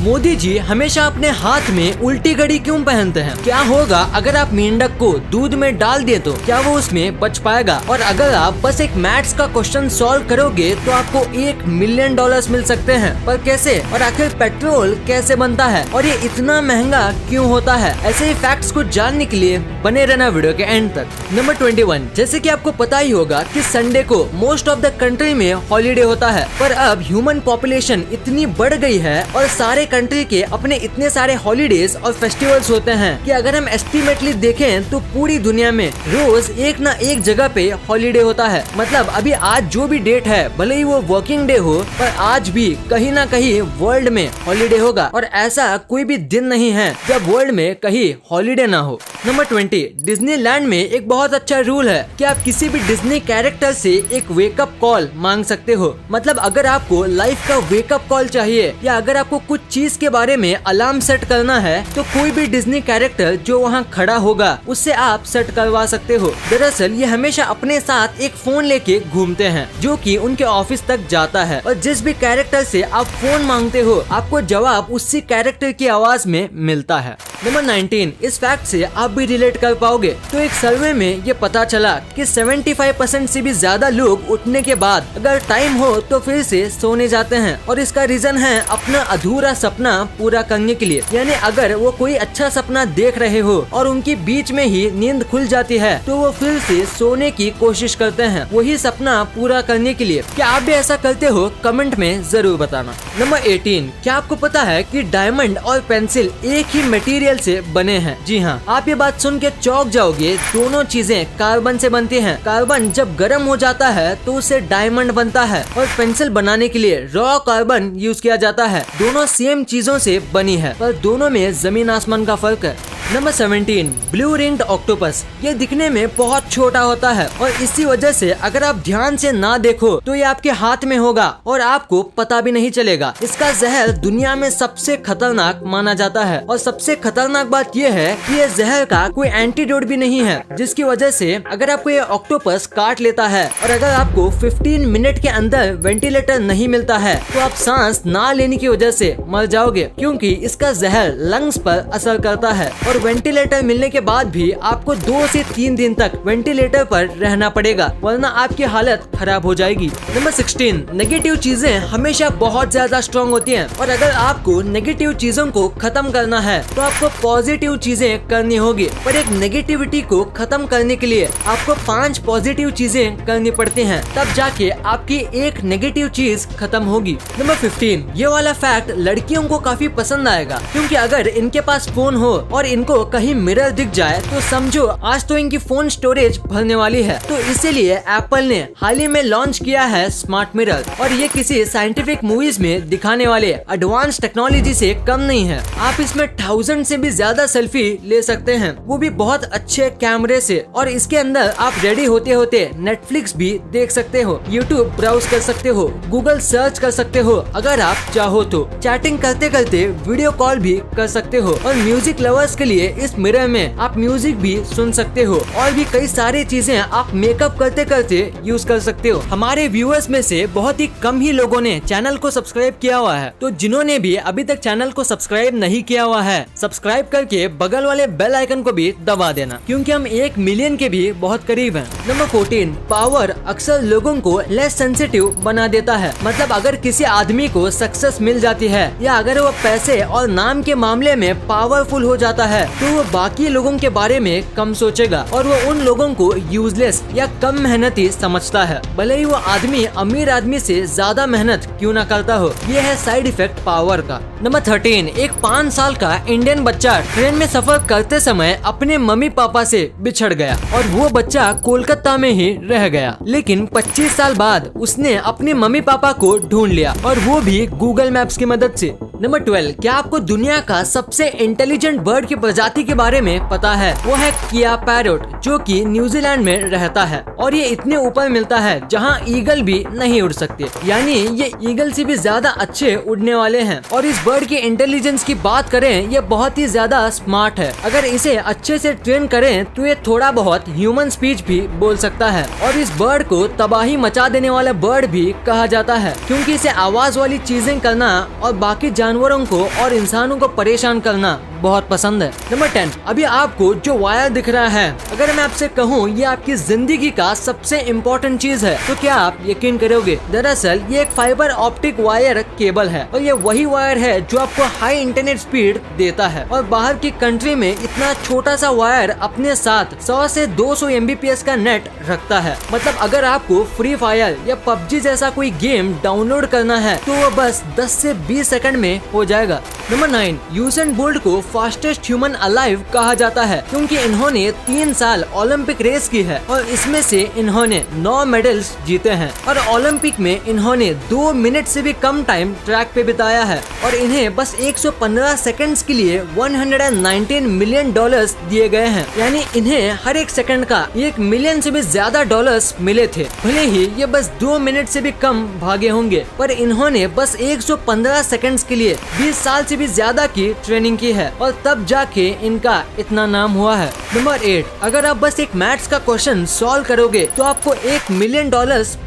मोदी जी हमेशा अपने हाथ में उल्टी घड़ी क्यों पहनते हैं? क्या होगा अगर आप मेंढक को दूध में डाल दिए तो क्या वो उसमें बच पाएगा? और अगर आप बस एक मैथ्स का क्वेश्चन सॉल्व करोगे तो आपको $1 मिलियन मिल सकते हैं। पर कैसे? और आखिर पेट्रोल कैसे बनता है और ये इतना महंगा क्यों होता है? ऐसे ही फैक्ट्स को जानने के लिए बने रहना वीडियो के एंड तक। नंबर 21, जैसे कि आपको पता ही होगा कि संडे को मोस्ट ऑफ द कंट्री में हॉलीडे होता है, पर अब ह्यूमन पॉपुलेशन इतनी बढ़ गई है और सारे कंट्री के अपने इतने सारे हॉलीडेज और फेस्टिवल्स होते हैं कि अगर हम एस्टिमेटली देखें तो पूरी दुनिया में रोज एक ना एक जगह पे हॉलीडे होता है। मतलब अभी आज जो भी डेट है, भले ही वो वर्किंग डे हो, पर आज भी कहीं ना कहीं वर्ल्ड में हॉलीडे होगा और ऐसा कोई भी दिन नहीं है जब वर्ल्ड में कहीं हॉलीडे ना हो। नंबर 20, डिज्नीलैंड में एक बहुत अच्छा रूल है कि आप किसी भी डिज्नी कैरेक्टर से एक वेकअप कॉल मांग सकते हो। मतलब अगर आपको लाइफ का वेकअप कॉल चाहिए या अगर आपको कुछ चीज के बारे में अलार्म सेट करना है तो कोई भी डिज्नी कैरेक्टर जो वहाँ खड़ा होगा उससे आप सेट करवा सकते हो। दरअसल ये हमेशा अपने साथ एक फोन लेके घूमते हैं जो कि उनके ऑफिस तक जाता है और जिस भी कैरेक्टर से आप फोन मांगते हो आपको जवाब उसी कैरेक्टर की आवाज में मिलता है। नंबर 19, इस फैक्ट से आप भी रिलेट कर पाओगे। तो एक सर्वे में ये पता चला कि 75% से भी ज्यादा लोग उठने के बाद अगर टाइम हो तो फिर से सोने जाते हैं और इसका रीजन है अपना अधूरा सपना पूरा करने के लिए। यानी अगर वो कोई अच्छा सपना देख रहे हो और उनकी बीच में ही नींद खुल जाती है तो वो फिर से सोने की कोशिश करते हैं वही सपना पूरा करने के लिए। क्या आप भी ऐसा करते हो? कमेंट में जरूर बताना। नंबर 18, क्या आपको पता है कि डायमंड और पेंसिल एक ही मटेरियल से बने हैं? जी हाँ, आप ये बात सुन के चौंक जाओगे। दोनों चीजें कार्बन से बनती हैं। कार्बन जब गर्म हो जाता है तो उससे डायमंड बनता है और पेंसिल बनाने के लिए रॉ कार्बन यूज किया जाता है। दोनों सेम चीजों से बनी है पर दोनों में जमीन आसमान का फर्क है। Number 17, blue ringed octopus. ये दिखने में बहुत छोटा होता है और इसी वजह से अगर आप ध्यान से ना देखो तो ये आपके हाथ में होगा और आपको पता भी नहीं चलेगा। इसका जहर दुनिया में सबसे खतरनाक माना जाता है और सबसे खतरनाक बात ये है कि ये जहर का कोई एंटीडोट भी नहीं है, जिसकी वजह से अगर आपको ये ऑक्टोपस काट लेता है और अगर आपको 15 मिनट के अंदर वेंटिलेटर नहीं मिलता है तो आप सांस ना लेने की वजह से मर जाओगे, क्योंकि इसका जहर लंग्स पर असर करता है और वेंटिलेटर मिलने के बाद भी आपको 2 से 3 दिन तक वेंटिलेटर पर रहना पड़ेगा, वरना आपकी हालत खराब हो जाएगी। नंबर 16, नेगेटिव चीजें हमेशा बहुत ज्यादा स्ट्रॉन्ग होती हैं और अगर आपको नेगेटिव चीजों को खत्म करना है तो आपको पॉजिटिव चीजें करनी होगी। पर एक नेगेटिविटी को खत्म करने के लिए आपको 5 पॉजिटिव चीजें करनी पड़ती हैं, तब जाके आपकी एक नेगेटिव चीज खत्म होगी। नंबर 15, ये वाला फैक्ट लड़कियों को काफी पसंद आएगा, क्योंकि अगर इनके पास फोन हो और इनको कहीं मिरर दिख जाए तो समझो आज तो इनकी फोन स्टोरेज भरने वाली है। तो इसीलिए एप्पल ने हाल ही में लॉन्च किया है स्मार्ट मिरर और ये किसी साइंटिफिक मूवीज में दिखाने वाले एडवांस टेक्नोलॉजी से कम नहीं है। आप इसमें 1000 से भी ज्यादा सेल्फी ले सकते हैं, वो भी बहुत अच्छे कैमरे से। और इसके अंदर आप रेडी होते होते नेटफ्लिक्स भी देख सकते हो, यूट्यूब ब्राउज कर सकते हो, गूगल सर्च कर सकते हो, अगर आप चाहो तो चैटिंग करते करते वीडियो कॉल भी कर सकते हो। और म्यूजिक लवर्स के लिए इस मिरर में आप म्यूजिक भी सुन सकते हो और भी कई सारी चीजें आप मेकअप करते करते यूज कर सकते हो। हमारे व्यूअर्स में से बहुत ही कम ही लोगों ने चैनल को सब्सक्राइब किया हुआ है, तो जिन्होंने भी अभी तक चैनल को सब्सक्राइब नहीं किया हुआ है, सब्सक्राइब करके बगल वाले बेल आइकन को भी दबा देना, क्योंकि हम 1 मिलियन के भी बहुत करीब हैं। नंबर 14, पावर अक्सर लोगों को लेस सेंसिटिव बना देता है। मतलब अगर किसी आदमी को सक्सेस मिल जाती है या अगर वो पैसे और नाम के मामले में पावरफुल हो जाता है तो वो बाकी लोगों के बारे में कम सोचेगा और वो उन लोगों को यूजलेस या कम मेहनती समझता है, भले ही वो आदमी अमीर आदमी से ज्यादा मेहनत क्यों ना करता हो। ये है साइड इफेक्ट पावर का। नंबर 13, एक 5 साल का इंडियन बच्चा ट्रेन में सफर करते समय अपने मम्मी पापा से बिछड़ गया और वो बच्चा कोलकाता में ही रह गया, लेकिन 25 साल बाद उसने अपने मम्मी पापा को ढूंढ लिया और वो भी गूगल मैप्स की मदद से। नंबर 12, क्या आपको दुनिया का सबसे इंटेलिजेंट बर्ड की प्रजाति के बारे में पता है? वो है किया पैरोट, जो कि न्यूजीलैंड में रहता है और ये इतने ऊपर मिलता है जहाँ ईगल भी नहीं उड़ सकते, यानी ये ईगल से भी ज्यादा अच्छे उड़ने वाले हैं। और इस बर्ड की इंटेलिजेंस की बात करें, ये बहुत ही ज्यादा स्मार्ट है। अगर इसे अच्छे से ट्रेन करें तो ये थोड़ा बहुत ह्यूमन स्पीच भी बोल सकता है। और इस बर्ड को तबाही मचा देने वाला बर्ड भी कहा जाता है, क्योंकि इसे आवाज वाली चीजें करना और बाकी जानवरों को और इंसानों को परेशान करना बहुत पसंद है। नंबर 10, अभी आपको जो वायर दिख रहा है, अगर मैं आपसे कहूँ ये आपकी जिंदगी का सबसे इम्पोर्टेंट चीज है, तो क्या आप यकीन करोगे? दरअसल ये एक फाइबर ऑप्टिक वायर केबल है और ये वही वायर है जो आपको हाई इंटरनेट स्पीड देता है। और बाहर की कंट्री में इतना छोटा सा वायर अपने साथ 100 से 200 MBPS का नेट रखता है। मतलब अगर आपको फ्री फायर या PUBG जैसा कोई गेम डाउनलोड करना है तो वो बस 10 से 20 सेकंड में हो जाएगा। नंबर 9, यूसेन बोल्ट को फास्टेस्ट ह्यूमन अलाइव कहा जाता है, क्योंकि इन्होंने 3 साल ओलंपिक रेस की है और इसमें से इन्होंने 9 मेडल्स जीते हैं। और ओलंपिक में इन्होंने 2 मिनट से भी कम टाइम ट्रैक पे बिताया है और इन्हें बस 115 सेकंड्स के लिए $119 मिलियन दिए गए हैं, यानी इन्हें हर एक सेकंड का 1 मिलियन से भी ज्यादा डॉलर्स मिले थे। भले ही ये बस 2 मिनट से भी कम भागे होंगे, पर इन्होंने बस 115 सेकंड्स के लिए 20 साल से भी ज्यादा की ट्रेनिंग की है और तब जाके इनका इतना नाम हुआ है। नंबर 8, अगर आप बस एक मैथ्स का क्वेश्चन सॉल्व करोगे तो आपको $1 मिलियन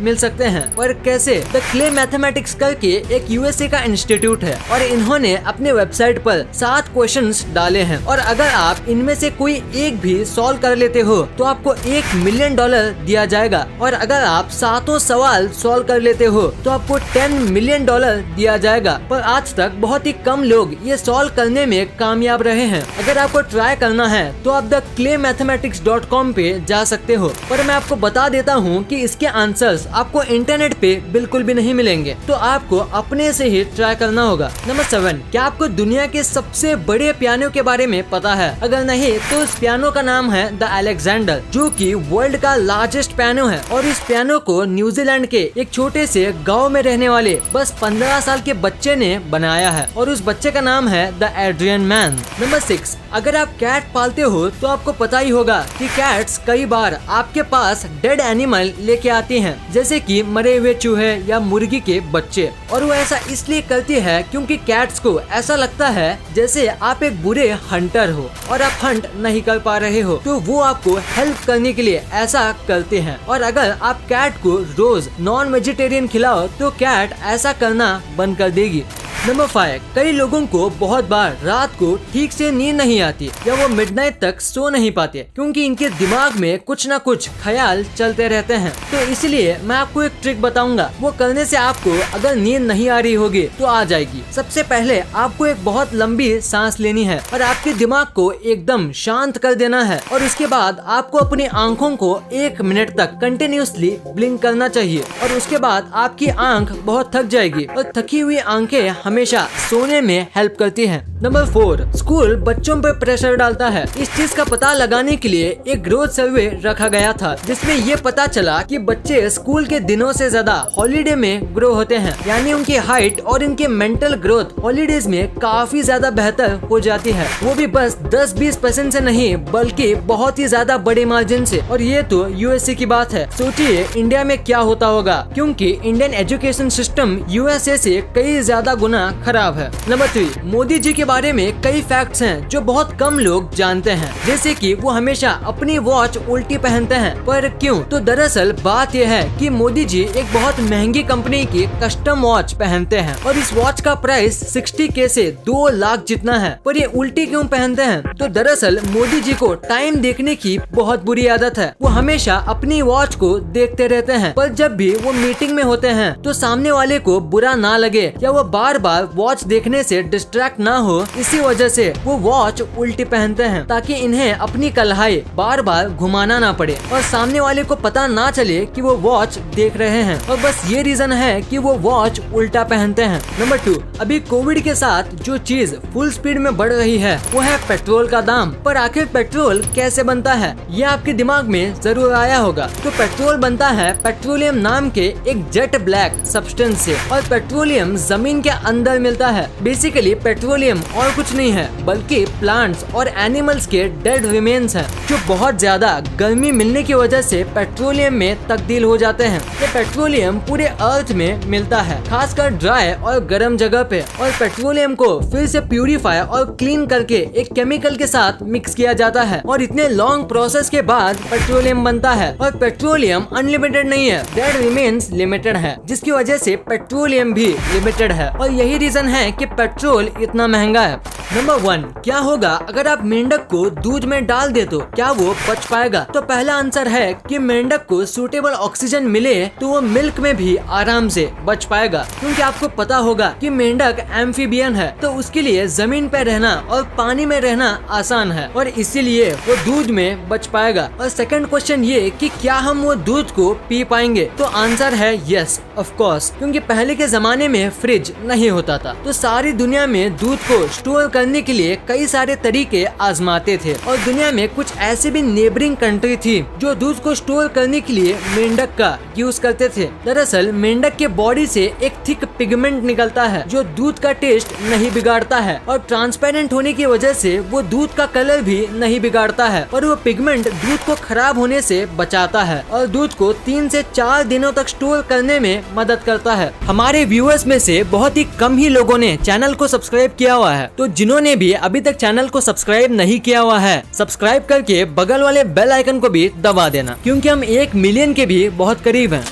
मिल सकते हैं। और कैसे? द क्ले मैथमेटिक्स करके एक USA का इंस्टीट्यूट है और इन्होंने अपने वेबसाइट पर 7 क्वेश्चंस डाले हैं और अगर आप इनमें से कोई एक भी सॉल्व कर लेते हो तो आपको $1 मिलियन दिया जाएगा। और अगर आप 7 सवाल सॉल्व कर लेते हो तो आपको $10 मिलियन दिया जाएगा। पर आज तक बहुत ही कम लोग ये सॉल्व करने में कामयाब रहे हैं। अगर आपको ट्राई करना है तो आप theclaymathematics.com पे जा सकते हो, पर मैं आपको बता देता हूँ कि इसके आंसर्स आपको इंटरनेट पे बिल्कुल भी नहीं मिलेंगे, तो आपको अपने से ही ट्राई करना होगा। नंबर 7, क्या आपको दुनिया के सबसे बड़े पियानो के बारे में पता है? अगर नहीं तो इस पियानो का नाम है द अलेक्जेंडर, जो कि वर्ल्ड का लार्जेस्ट पियानो है। और इस पियानो को न्यूजीलैंड के एक छोटे से गाँव में रहने वाले बस 15 साल के बच्चे ने बनाया है और उस बच्चे का नाम है द एड्रियन मैन। नंबर 6, अगर आप कैट पालते हो तो आपको पता ही होगा कि कैट्स कई बार आपके पास डेड एनिमल लेके आती हैं, जैसे कि मरे हुए चूहे या मुर्गी के बच्चे। और वो ऐसा इसलिए करती है क्योंकि कैट्स को ऐसा लगता है जैसे आप एक बुरे हंटर हो और आप हंट नहीं कर पा रहे हो, तो वो आपको हेल्प करने के लिए ऐसा करते हैं। और अगर आप कैट को रोज नॉन वेजिटेरियन खिलाओ तो कैट ऐसा करना बंद कर देगी। नंबर 5, कई लोगों को बहुत बार रात को ठीक से नींद नहीं आती या वो मिडनाइट तक सो नहीं पाते, क्योंकि इनके दिमाग में कुछ ना कुछ ख्याल चलते रहते हैं। तो इसलिए मैं आपको एक ट्रिक बताऊंगा, वो करने से आपको अगर नींद नहीं आ रही होगी तो आ जाएगी। सबसे पहले आपको एक बहुत लंबी सांस लेनी है और आपके दिमाग को एकदम शांत कर देना है और उसके बाद आपको अपनी आंखों को 1 मिनट तक कंटिन्यूसली ब्लिंक करना चाहिए और उसके बाद आपकी आंख बहुत थक जाएगी और थकी हुई आंखें हमेशा सोने में हेल्प करती हैं। नंबर 4, स्कूल बच्चों पर प्रेशर डालता है। इस चीज का पता लगाने के लिए एक ग्रोथ सर्वे रखा गया था, जिसमें ये पता चला कि बच्चे स्कूल के दिनों से ज्यादा हॉलीडे में ग्रो होते हैं, यानी उनकी हाइट और इनके मेंटल ग्रोथ हॉलीडेज में काफी ज्यादा बेहतर हो जाती है, वो भी बस 10-20% से नहीं बल्कि बहुत ही ज्यादा बड़े मार्जिन से। और ये तो USA की बात है, सोचिए इंडिया में क्या होता होगा, क्योंकि इंडियन एजुकेशन सिस्टम USA से कई ज्यादा गुना खराब है। नंबर 3, मोदी जी के बारे में कई फैक्ट्स हैं जो बहुत कम लोग जानते हैं, जैसे कि वो हमेशा अपनी वॉच उल्टी पहनते हैं। पर क्यों? तो दरअसल बात यह है कि मोदी जी एक बहुत महंगी कंपनी की कस्टम वॉच पहनते हैं और इस वॉच का प्राइस 60K से 2 लाख जितना है। पर ये उल्टी क्यों पहनते हैं? तो दरअसल मोदी जी को टाइम देखने की बहुत बुरी आदत है, वो हमेशा अपनी वॉच को देखते रहते हैं। पर जब भी वो मीटिंग में होते हैं तो सामने वाले को बुरा ना लगे या वो बार बार वॉच देखने से डिस्ट्रैक्ट ना हो, इसी वजह से वो वॉच उल्टी पहनते हैं, ताकि इन्हें अपनी कलाई बार बार घुमाना ना पड़े और सामने वाले को पता ना चले कि वो वॉच देख रहे हैं। और बस ये रीजन है कि वो वॉच उल्टा पहनते हैं। नंबर 2, अभी कोविड के साथ जो चीज फुल स्पीड में बढ़ रही है वो है पेट्रोल का दाम। पर आखिर पेट्रोल कैसे बनता है, ये आपके दिमाग में जरूर आया होगा। तो पेट्रोल बनता है पेट्रोलियम नाम के एक जेट ब्लैक सब्सटेंस से, और पेट्रोलियम जमीन के अंदर मिलता है। बेसिकली पेट्रोलियम और कुछ नहीं है बल्कि प्लांट्स और एनिमल्स के डेड रिमेन्स हैं, जो बहुत ज्यादा गर्मी मिलने की वजह से पेट्रोलियम में तब्दील हो जाते हैं। ये पेट्रोलियम पूरे अर्थ में मिलता है, खासकर ड्राई और गर्म जगह पे, और पेट्रोलियम को फिर से प्यूरिफाई और क्लीन करके एक केमिकल के साथ मिक्स किया जाता है और इतने लॉन्ग प्रोसेस के बाद पेट्रोलियम बनता है। और पेट्रोलियम अनलिमिटेड नहीं है, डेड रिमेन्स लिमिटेड है, जिसकी वजह से पेट्रोलियम भी लिमिटेड है और यही रीजन है कि पेट्रोल इतना महंगा है। नंबर 1, क्या होगा अगर आप मेंढक को दूध में डाल दे तो क्या वो बच पाएगा? तो पहला आंसर है कि मेंढक को सूटेबल ऑक्सीजन मिले तो वो मिल्क में भी आराम से बच पाएगा, क्योंकि आपको पता होगा कि मेंढक एम्फीबियन है, तो उसके लिए जमीन पे रहना और पानी में रहना आसान है और इसीलिए वो दूध में बच पाएगा। और सेकंड क्वेश्चन ये कि क्या हम वो दूध को पी पाएंगे? तो आंसर है यस, ऑफ कोर्स, क्योंकि पहले के जमाने में फ्रिज नहीं होता था, तो सारी दुनिया में दूध को स्टोर करने के लिए कई सारे तरीके आजमाते थे और दुनिया में कुछ ऐसे भी नेबरिंग कंट्री थी जो दूध को स्टोर करने के लिए मेंढक का यूज करते थे। दरअसल मेंढक के बॉडी से एक थिक पिगमेंट निकलता है जो दूध का टेस्ट नहीं बिगाड़ता है और ट्रांसपेरेंट होने की वजह से वो दूध का कलर भी नहीं बिगाड़ता है और वो पिगमेंट दूध को खराब होने से बचाता है और दूध को 3 से 4 दिनों तक स्टोर करने में मदद करता है। हमारे व्यूअर्स में से बहुत ही कम ही लोगों ने चैनल को सब्सक्राइब किया हुआ है, तो जिन्होंने भी अभी तक चैनल को सब्सक्राइब नहीं किया हुआ है, सब्सक्राइब करके बगल वाले बेल आइकन को भी दबा देना, क्योंकि हम 1 मिलियन के भी बहुत करीब हैं।